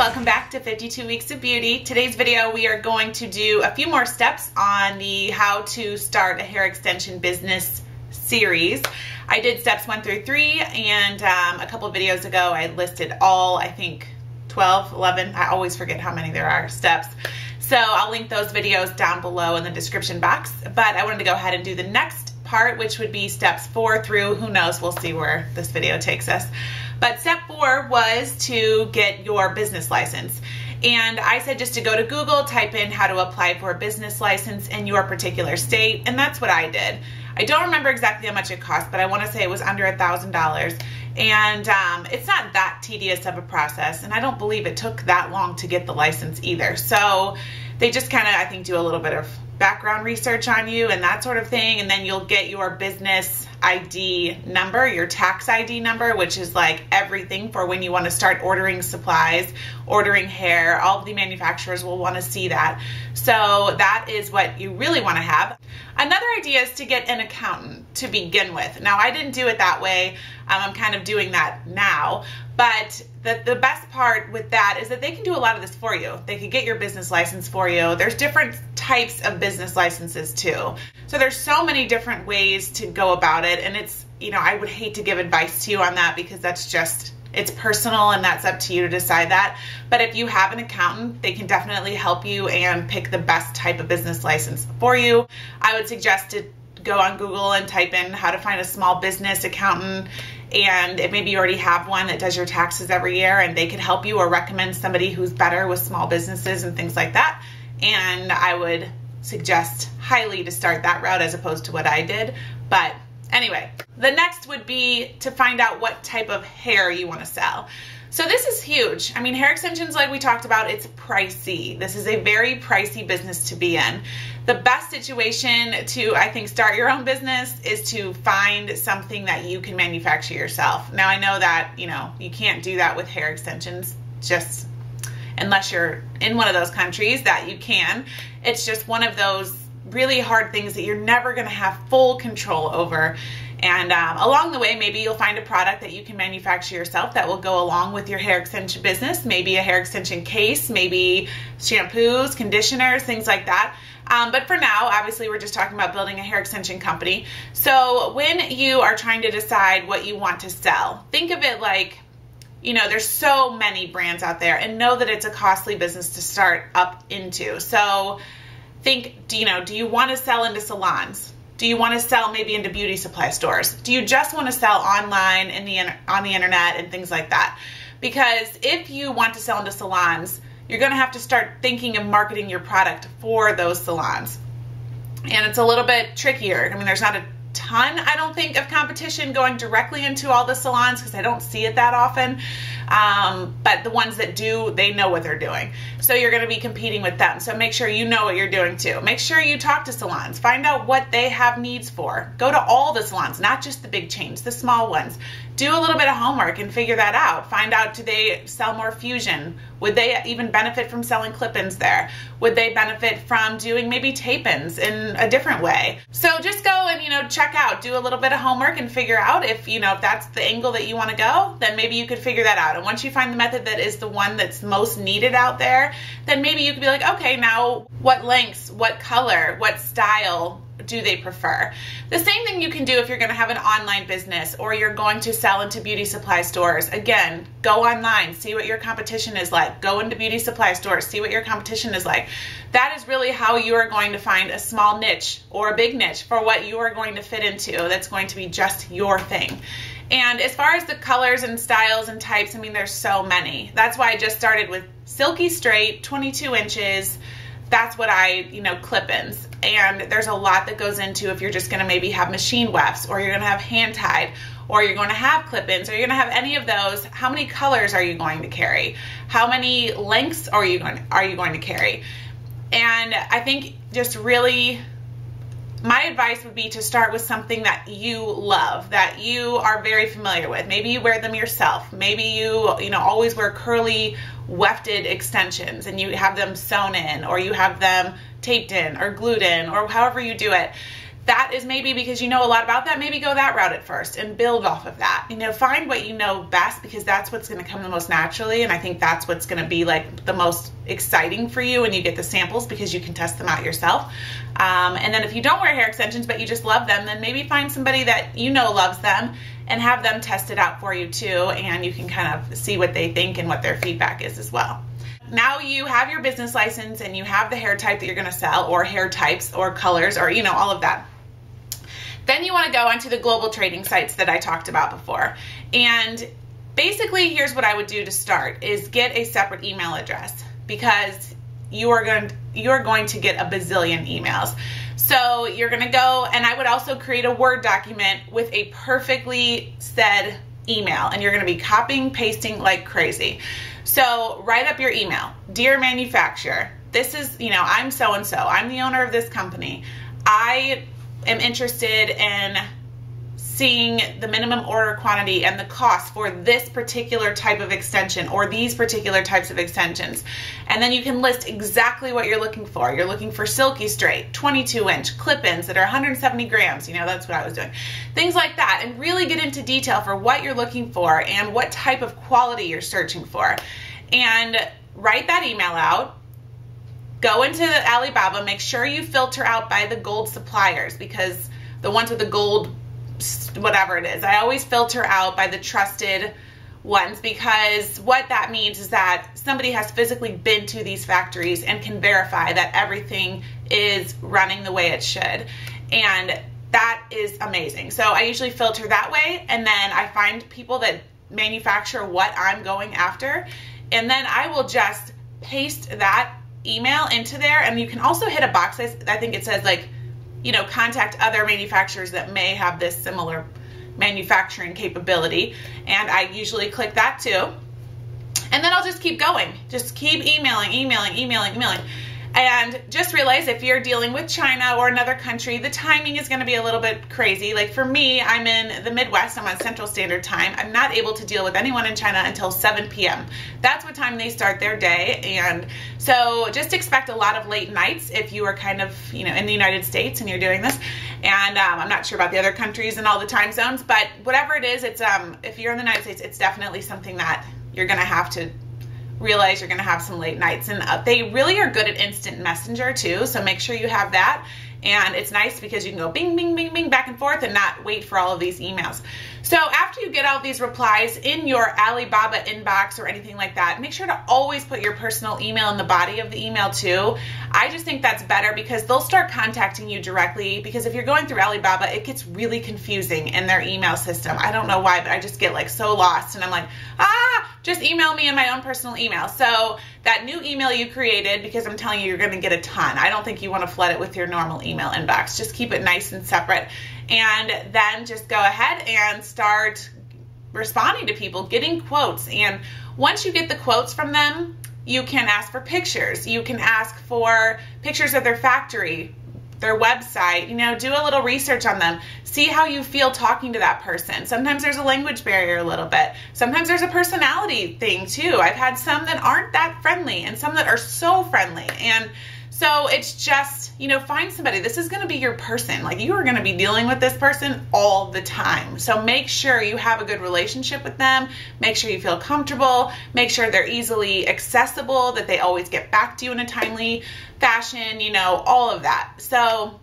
welcome back to 52 Weeks of Beauty. Today's video we are going to do a few more steps on the how to start a hair extension business series. I did steps 1 through 3 and a couple of videos ago I listed all, I think 12, 11, I always forget how many there are steps. So I'll link those videos down below in the description box, but I wanted to go ahead and do the next part, which would be steps 4 through, who knows, we'll see where this video takes us. But step 4 was to get your business license. And I said just to go to Google, type in how to apply for a business license in your particular state, and that's what I did. I don't remember exactly how much it cost, but I want to say it was under $1,000. And it's not that tedious of a process, and I don't believe it took that long to get the license either. So they just kind of, I think, do a little bit of background research on you and that sort of thing, and then you'll get your business ID number, your tax ID number, which is like everything for when you want to start ordering supplies, ordering hair. All of the manufacturers will want to see that. So that is what you really want to have. Another idea is to get an accountant to begin with. Now, I didn't do it that way. I'm kind of doing that now, but the best part with that is that they can do a lot of this for you. They can get your business license for you. There's different types of business licenses too. So there's so many different ways to go about it, and it's, you know, I would hate to give advice to you on that because that's just, it's personal and that's up to you to decide that. But if you have an accountant, they can definitely help you and pick the best type of business license for you. I would suggest to go on Google and type in how to find a small business accountant, and if maybe you already have one that does your taxes every year, and they could help you or recommend somebody who's better with small businesses and things like that. And I would suggest highly to start that route as opposed to what I did. But anyway, the next would be to find out what type of hair you want to sell. So this is huge. I mean, hair extensions, like we talked about, it's pricey. This is a very pricey business to be in. The best situation to, I think, start your own business is to find something that you can manufacture yourself. Now, I know that, you know, you can't do that with hair extensions, just unless you're in one of those countries that you can. It's just one of those really hard things that you're never going to have full control over. And along the way, maybe you'll find a product that you can manufacture yourself that will go along with your hair extension business, maybe a hair extension case, maybe shampoos, conditioners, things like that. But for now, obviously, we're just talking about building a hair extension company. So when you are trying to decide what you want to sell, think of it like, you know, there's so many brands out there, and know that it's a costly business to start up into. So think, do you want to sell into salons? Do you want to sell maybe into beauty supply stores? Do you just want to sell online on the internet and things like that? Because if you want to sell into salons, you're going to have to start thinking of marketing your product for those salons. And it's a little bit trickier. I mean, there's not a ton, I don't think, of competition going directly into all the salons because I don't see it that often. But the ones that do, they know what they're doing. So you're going to be competing with them. So make sure you know what you're doing too. Make sure you talk to salons. Find out what they have needs for. Go to all the salons, not just the big chains, the small ones. Do a little bit of homework and figure that out. Find out, do they sell more fusion? Would they even benefit from selling clip-ins there? Would they benefit from doing maybe tape-ins in a different way? So just go and, you know, check out, do a little bit of homework and figure out if, you know, if that's the angle that you want to go, then maybe you could figure that out. And once you find the method that is the one that's most needed out there, then maybe you could be like, okay, now what lengths, what color, what style do they prefer? The same thing you can do if you're going to have an online business or you're going to sell into beauty supply stores. Again, go online, see what your competition is like. Go into beauty supply stores, see what your competition is like. That is really how you are going to find a small niche or a big niche for what you are going to fit into that's going to be just your thing. And as far as the colors and styles and types, I mean, there's so many. That's why I just started with silky straight, 22 inches. That's what I, clip-ins. And there's a lot that goes into if you're just going to maybe have machine wefts, or you're going to have hand tied, or you're going to have clip-ins, or you're going to have any of those. How many colors are you going to carry? How many lengths are you going to carry? And I think just really, my advice would be to start with something that you love, that you are very familiar with. Maybe you wear them yourself. Maybe you always wear curly wefted extensions and you have them sewn in, or you have them taped in or glued in, or however you do it. that is maybe because you know a lot about that, maybe go that route at first and build off of that. You know, find what you know best, because that's what's going to come the most naturally, and I think that's what's going to be like the most exciting for you when you get the samples, because you can test them out yourself. And then if you don't wear hair extensions but you just love them, then maybe find somebody that you know loves them and have them test it out for you too, and you can kind of see what they think and what their feedback is as well. Now you have your business license and you have the hair type that you're going to sell, or hair types or colors, or you know, all of that. Then you want to go onto the global trading sites that I talked about before. And basically, here's what I would do to start is get a separate email address, because you are going to get a bazillion emails. So you're going to go, and I would also create a Word document with a perfectly said email, and you're going to be copying, pasting like crazy. So write up your email. Dear manufacturer, this is, you know, I'm so-and-so. I'm the owner of this company. I am interested in seeing the minimum order quantity and the cost for this particular type of extension or these particular types of extensions. And then you can list exactly what you're looking for. You're looking for silky straight, 22-inch clip-ins that are 170 grams. You know, that's what I was doing. Things like that, and really get into detail for what you're looking for and what type of quality you're searching for. And write that email out. Go into Alibaba, make sure you filter out by the gold suppliers, because the ones with the gold, whatever it is, I always filter out by the trusted ones, because what that means is that somebody has physically been to these factories and can verify that everything is running the way it should. And that is amazing. So I usually filter that way, and then I find people that manufacture what I'm going after, and then I will just paste that email into there. And you can also hit a box, I think it says like, you know, contact other manufacturers that may have this similar manufacturing capability, and I usually click that too. And then I'll just keep going, just keep emailing. And just realize if you're dealing with China or another country, the timing is going to be a little bit crazy. Like for me, I'm in the Midwest, I'm on Central Standard Time. I'm not able to deal with anyone in China until 7 p.m. That's what time they start their day. And so just expect a lot of late nights if you are kind of, you know, in the United States and you're doing this. And I'm not sure about the other countries and all the time zones, but whatever it is, it's if you're in the United States, it's definitely something that you're going to have to realize you're going to have some late nights. And they really are good at instant messenger too, so make sure you have that. And it's nice because you can go bing, bing, bing, bing, back and forth and not wait for all of these emails. So after you get all these replies in your Alibaba inbox or anything like that, make sure to always put your personal email in the body of the email too. I just think that's better, because they'll start contacting you directly, because if you're going through Alibaba, it gets really confusing in their email system. I don't know why, but I just get like so lost, and I'm like, just email me in my own personal email. So that new email you created, because I'm telling you, you're going to get a ton. I don't think you want to flood it with your normal email inbox. Just keep it nice and separate. And then just go ahead and start responding to people, getting quotes. And once you get the quotes from them, you can ask for pictures. You can ask for pictures of their factory, their website, you know, do a little research on them. See how you feel talking to that person. Sometimes there's a language barrier a little bit. Sometimes there's a personality thing too. I've had some that aren't that friendly and some that are so friendly. And so it's just, you know, find somebody. This is going to be your person. Like, you are going to be dealing with this person all the time. So make sure you have a good relationship with them. Make sure you feel comfortable. Make sure they're easily accessible, that they always get back to you in a timely fashion, you know, all of that. So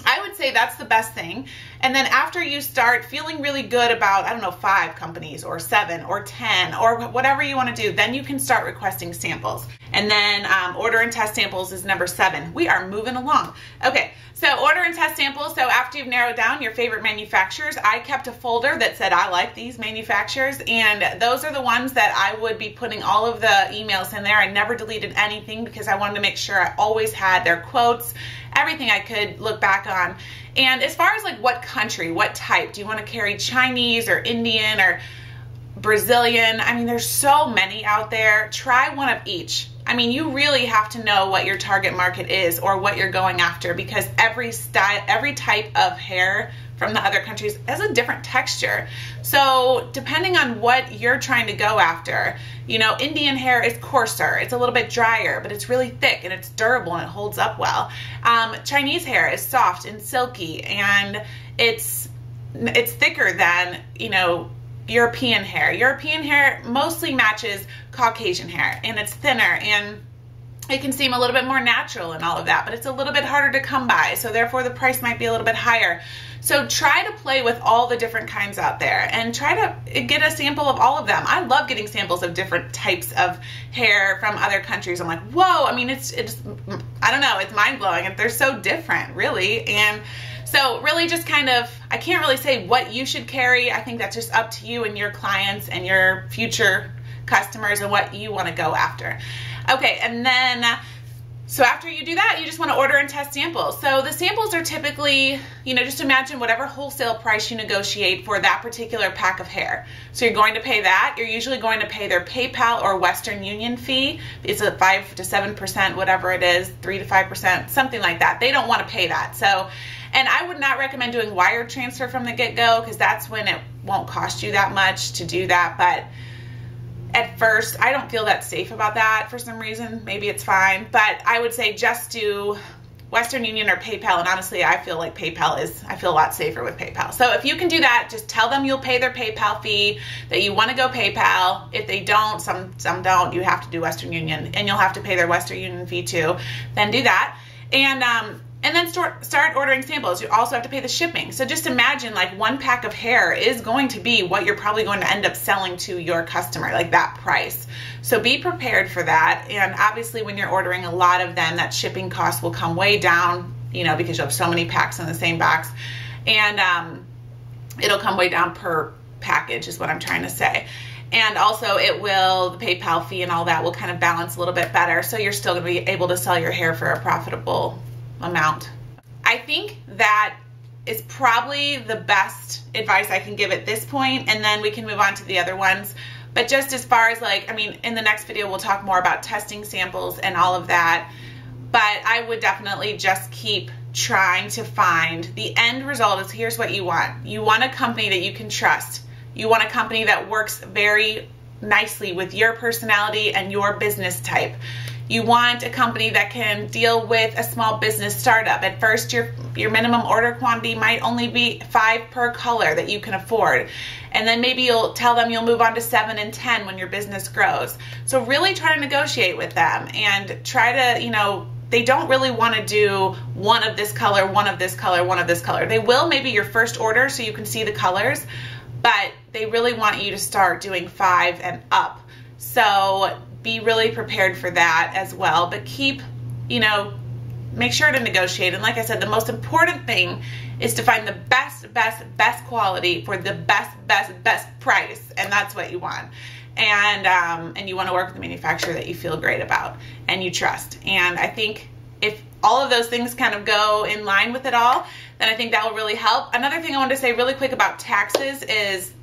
I would say that's the best thing. And then after you start feeling really good about, I don't know, 5 companies or 7 or 10 or whatever you want to do, then you can start requesting samples. And then order and test samples is number 7. We are moving along. Okay, so order and test samples. So after you've narrowed down your favorite manufacturers, I kept a folder that said I like these manufacturers, and those are the ones that I would be putting all of the emails in there. I never deleted anything because I wanted to make sure I always had their quotes, everything I could look back on. And as far as like what country, what type, do you want to carry Chinese or Indian or Brazilian? I mean, there's so many out there. Try one of each. I mean, you really have to know what your target market is or what you're going after, because every type of hair from the other countries has a different texture. So depending on what you're trying to go after, you know, Indian hair is coarser, it's a little bit drier, but it's really thick and it's durable and it holds up well. Chinese hair is soft and silky, and it's thicker than, you know, European hair. European hair mostly matches Caucasian hair, and it's thinner, and it can seem a little bit more natural and all of that, but it's a little bit harder to come by, so therefore the price might be a little bit higher. So try to play with all the different kinds out there and try to get a sample of all of them. I love getting samples of different types of hair from other countries. I'm like, whoa, I mean, it's I don't know, it's mind-blowing, and they're so different, really. And so really just kind of, I can't really say what you should carry. I think that's just up to you and your clients and your future customers and what you want to go after. Okay, and then, so after you do that, you just want to order and test samples. So the samples are typically, you know, just imagine whatever wholesale price you negotiate for that particular pack of hair. So you're going to pay that. You're usually going to pay their PayPal or Western Union fee. It's a 5 to 7%, whatever it is, 3 to 5%, something like that. They don't want to pay that. So, and I would not recommend doing wire transfer from the get-go, because that's when it won't cost you that much to do that. But at first, I don't feel that safe about that for some reason. Maybe it's fine, but I would say just do Western Union or PayPal, and honestly, I feel like I feel a lot safer with PayPal. So if you can do that, just tell them you'll pay their PayPal fee, that you want to go PayPal. If they don't, some don't, you have to do Western Union, and you'll have to pay their Western Union fee too. Then do that. And then start ordering samples. You also have to pay the shipping. So just imagine, like, one pack of hair is going to be what you're probably going to end up selling to your customer, like that price. So be prepared for that. And obviously when you're ordering a lot of them, that shipping cost will come way down, you know, because you have so many packs in the same box. And it'll come way down per package is what I'm trying to say. And also the PayPal fee and all that will kind of balance a little bit better. So you're still going to be able to sell your hair for a profitable amount. I think that is probably the best advice I can give at this point, and then we can move on to the other ones. But just as far as, like, I mean, in the next video we'll talk more about testing samples and all of that, but I would definitely just keep trying to find the end result. Is here's what you want. You want a company that you can trust. You want a company that works very nicely with your personality and your business type. You want a company that can deal with a small business startup. At first, your minimum order quantity might only be 5 per color that you can afford. And then maybe you'll tell them you'll move on to 7 and 10 when your business grows. So really try to negotiate with them and try to, you know, they don't really want to do one of this color, one of this color, one of this color. They will maybe your first order so you can see the colors, but they really want you to start doing 5 and up. So be really prepared for that as well, but keep, you know, make sure to negotiate. And like I said, the most important thing is to find the best quality for the best price, and that's what you want. And you want to work with a manufacturer that you feel great about and you trust. And I think if all of those things kind of go in line with it all, then I think that will really help. Another thing I wanted to say really quick about taxes is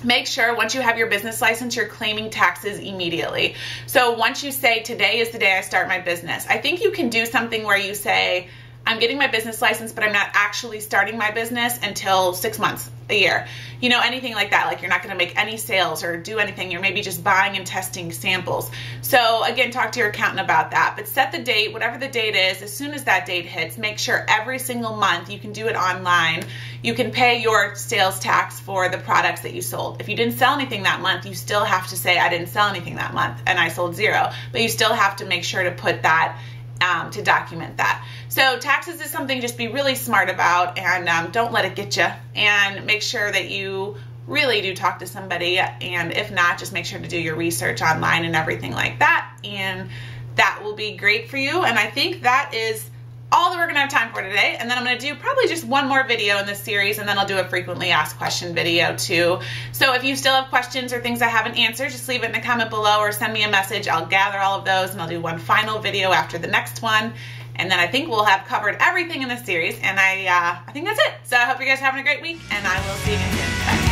make sure once you have your business license, you're claiming taxes immediately. So once you say, today is the day I start my business, I think you can do something where you say, I'm getting my business license, but I'm not actually starting my business until 6 months, a year. You know, anything like that. Like, you're not going to make any sales or do anything. You're maybe just buying and testing samples. So again, talk to your accountant about that. But set the date, whatever the date is, as soon as that date hits, make sure every single month, you can do it online. You can pay your sales tax for the products that you sold. If you didn't sell anything that month, you still have to say, I didn't sell anything that month and I sold 0. But you still have to make sure to put that to document that. So taxes is something just be really smart about, and don't let it get you, and make sure that you really do talk to somebody, and if not, just make sure to do your research online and everything like that, and that will be great for you. And I think that is all that we're gonna have time for today. And then I'm gonna do probably just one more video in this series, and then I'll do a frequently asked question video too. So if you still have questions or things I haven't answered, just leave it in the comment below or send me a message. I'll gather all of those and I'll do one final video after the next one. And then I think we'll have covered everything in this series, and I think that's it. So I hope you guys are having a great week, and I will see you again soon. Bye.